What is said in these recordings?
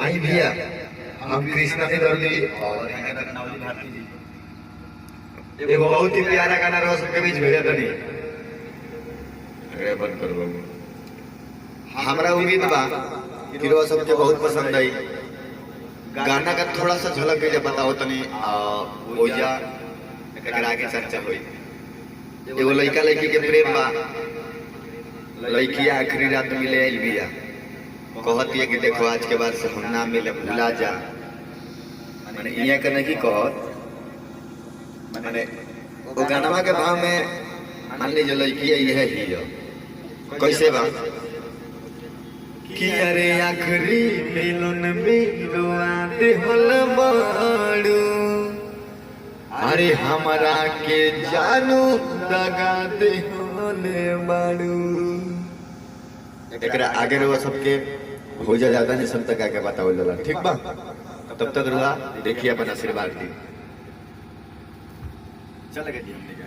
आई भैया हम कृष्णा से दर्दी और भारती जी एगो बहुत ही प्यारा गाना रहो सबके बीच भेजा तनी बंद कर बाबू। हमरा उम्मीद बा कि रहो सबके बहुत पसंद आई। गाना का थोड़ा सा झलक के बताओ तनी ओजा एकरा आगे चर्चा होई। एगो लड़का लड़की के प्रेम बा, लड़की आखिरी रात मिले आइल बिया, कहती है कि देखो आज के बाद से हम ना मिले भुला जा। माने इया के नहीं कहत, माने वो गानवा के भाव में मान लीजिए लड़की यह ही है कैसे बा कि अरे आखिरी मिलन में रोआते होल बाड़ू, अरे हमरा के जानू दगा दे होले बाड़ू। एकरा आगे रहो सबके हो जा ज्यादा नहीं सब तक आके बताओ लला ठीक बा। तब तक रुआ देखिए अपन आशीर्वाद दी चल गए हमने का।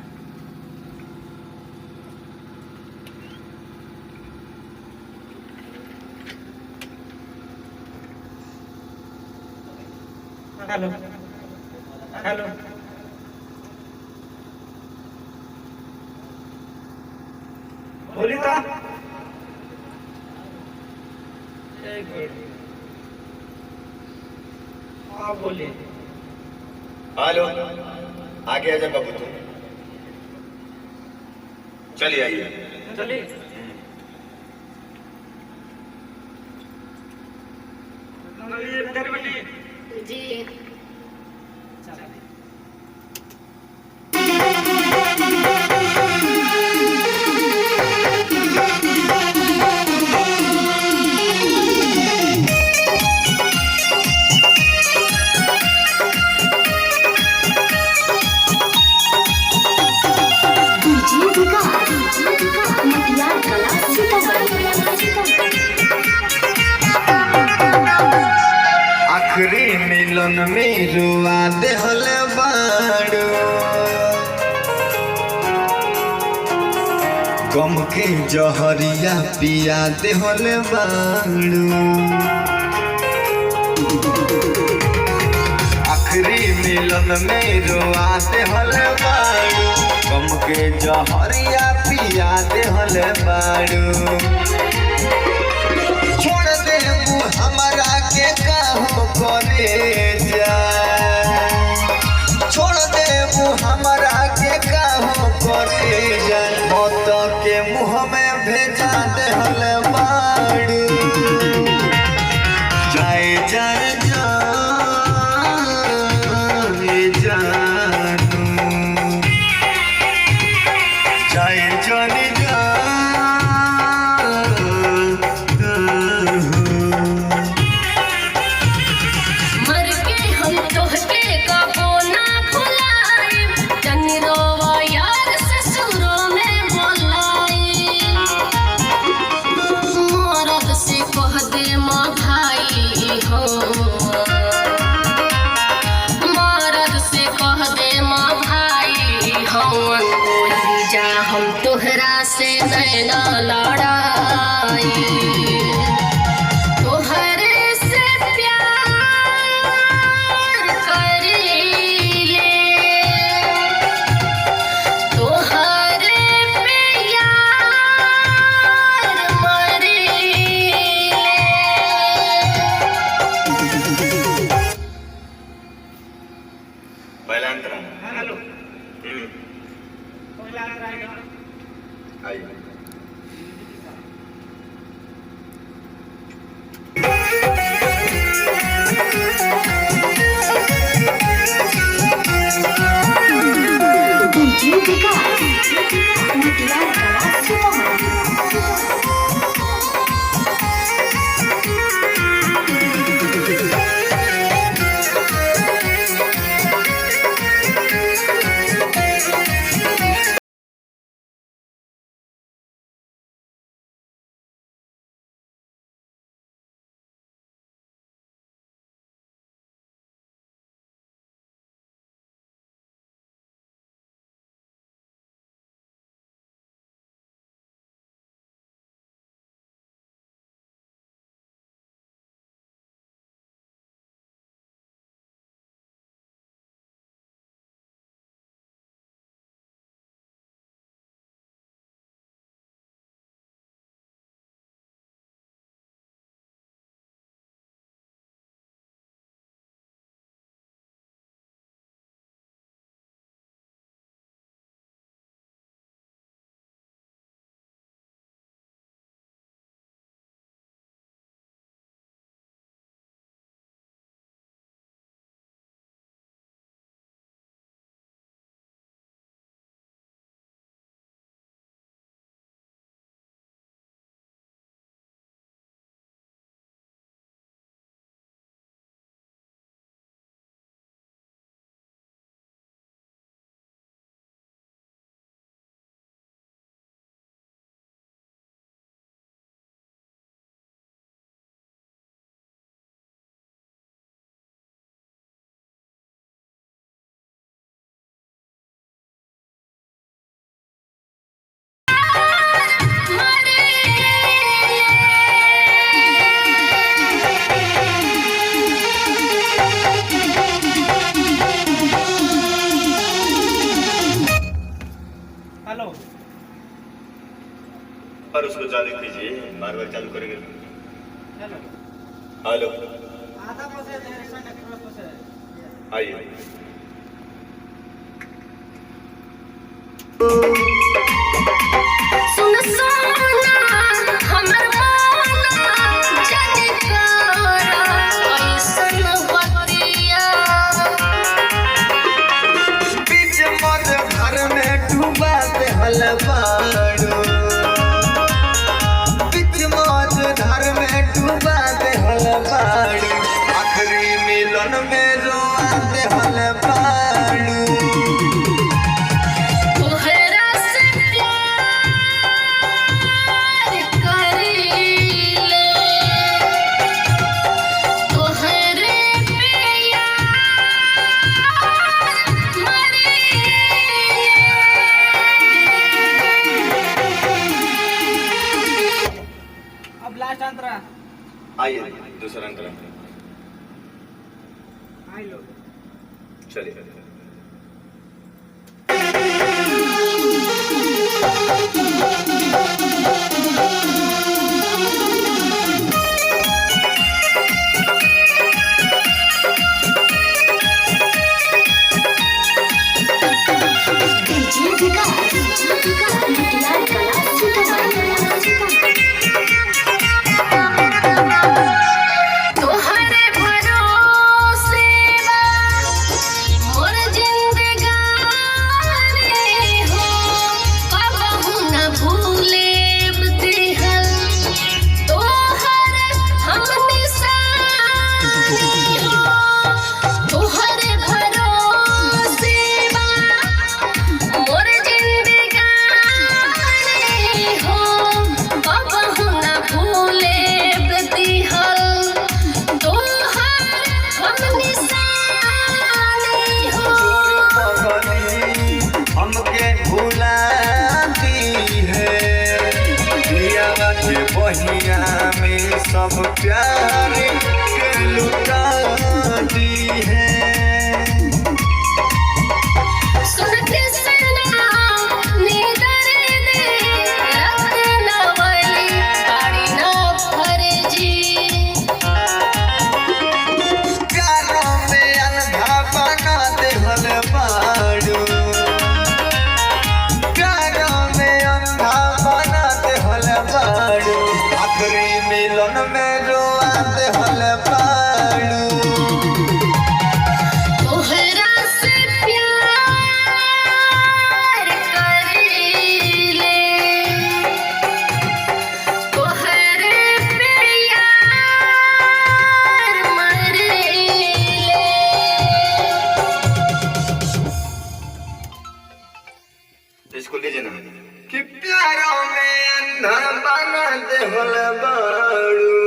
हेलो हेलो बोली था हाँ बोलिए। हेलो आगे आजा बाबू तुम चलिए आइए चलिए जी आखिरी मिलन में रुआ दे होले बाड़ू, गम के जहरिया पिया दे होले बाड़ू। आखिरी मिलन में रुआ दे होले बाड़ू, गम के जहरिया पिया दे होले बाड़ू। छोड़ दे हमारा के काहो करे जा, छोड़ दे हमारा के काहो करे जा। मौत के मुँह में भेजा दे हल बाड़ू, जाए जाए जाए जानू, जाए जाने हम तोहरा से नैना लड़ाई, तोहरे से प्यार करीले, तोहरे पे यार मरीले। पहला अंतरा हेलो आई चालू करेंगे। हेलो हेलो आधा पसे डायरेक्शन एक्सप्रेस पसे आइए। सुन सोना हमर मोना जाने करा ऐसन बतिया बीच मत घर में डूबा दे हलवाड़ो, बीच मत घर में डूबा दे हलवाड़ो, आखिरी मिलन में रोआ दे हलवाड़ो। तोहरा से प्यार करीले तोहरे पे यार मरीले अब लास्ट अंतरा आइए दूसरा अंतरा आई लो चलिए। तोहरे भरोसे बा मोर जिंदगानी हो कबहू न भूलेब दिहल तोहर हम निशानी हो तोहरे भरोसे बा मोर जिंदगानी हो कबहू न भूलेब दिहल तोहर हम निशानी हो हमके भुलाती है दिया के बहिया में सब प्यार के लुटाती है। सुन के सना नीदर दे रख नवली काड़ी न फरजी प्यारों में अंधा बना दे हलवाड़ो, प्यारों में अंधा बना दे हलवाड़ो, आखिरी मिलन में रोआ दे हलवाड़ो। तोहरा से प्यार करीले तोहरे पे यार मरीले इसको लीजिए ना कि प्यारों में अंधा बना दे हलवाड़ो।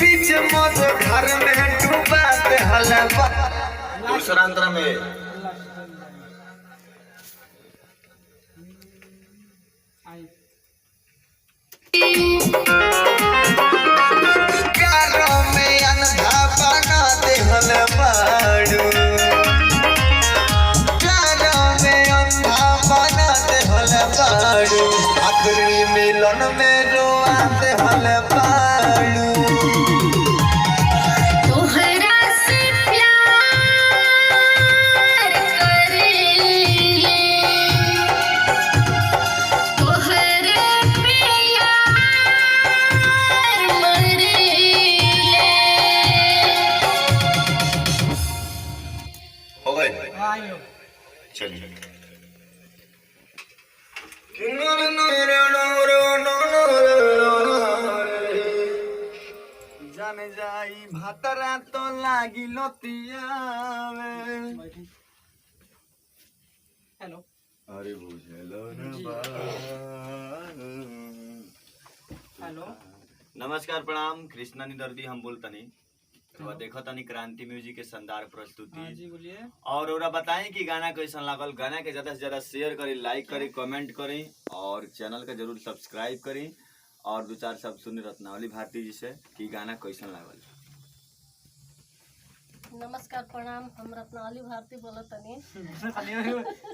बीच मत घर में डूबा दे हलवा। दूसरा अंतरा में आई प्यारों में अंधा बना दे हलवाड़ो, प्यारों में अंधा बना दे हलवाड़ो, आखिरी मिलन में रोआ दे हलवाड़ो। तोहरा से प्यार करीले तोहरे पे यार मरीले हो गए आई लो चलिए। जाने जाई भातरा तो लागी लतियावे। हेलो अरे बुझलो न जी। बात। हेलो नमस्कार प्रणाम कृष्णा निदर्दी हम बोलतनी तो देखो तनी क्रांति म्यूजिक के शानदार प्रस्तुति। हाँ जी बोलिए और ओरा बताएं कि गाना कैसन लागल, गाना के ज्यादा से ज्यादा शेयर करी, लाइक करी, कमेंट करी और चैनल का जरूर सब्सक्राइब करी और दो चार शब्द सुनी रत्नावली भारती जी से कि गाना कैसन लागल। नमस्कार प्रणाम। हम रत्नावली भारती बोलत तनी।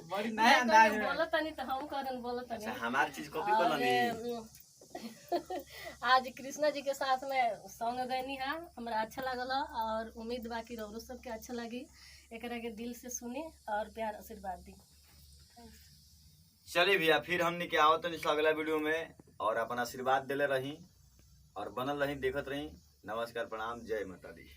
बड़ी नया अंदाज में बोलत तनी तो हम करन बोलत तनी। हमारी चीज कॉपी और, बनानी। आज कृष्णा जी के साथ में सॉन्ग गैनी है, हमरा अच्छा लगल और उम्मीद बा कि रौरो सबके अच्छा लगी। एकरा के दिल से सुनी और प्यार आशीर्वाद दी। चलिए भैया, फिर हमने के आवत नहीं अगला वीडियो में, और अपन आशीर्वाद देले रही और बनल रही, देखत रही। नमस्कार प्रणाम, जय माता दी।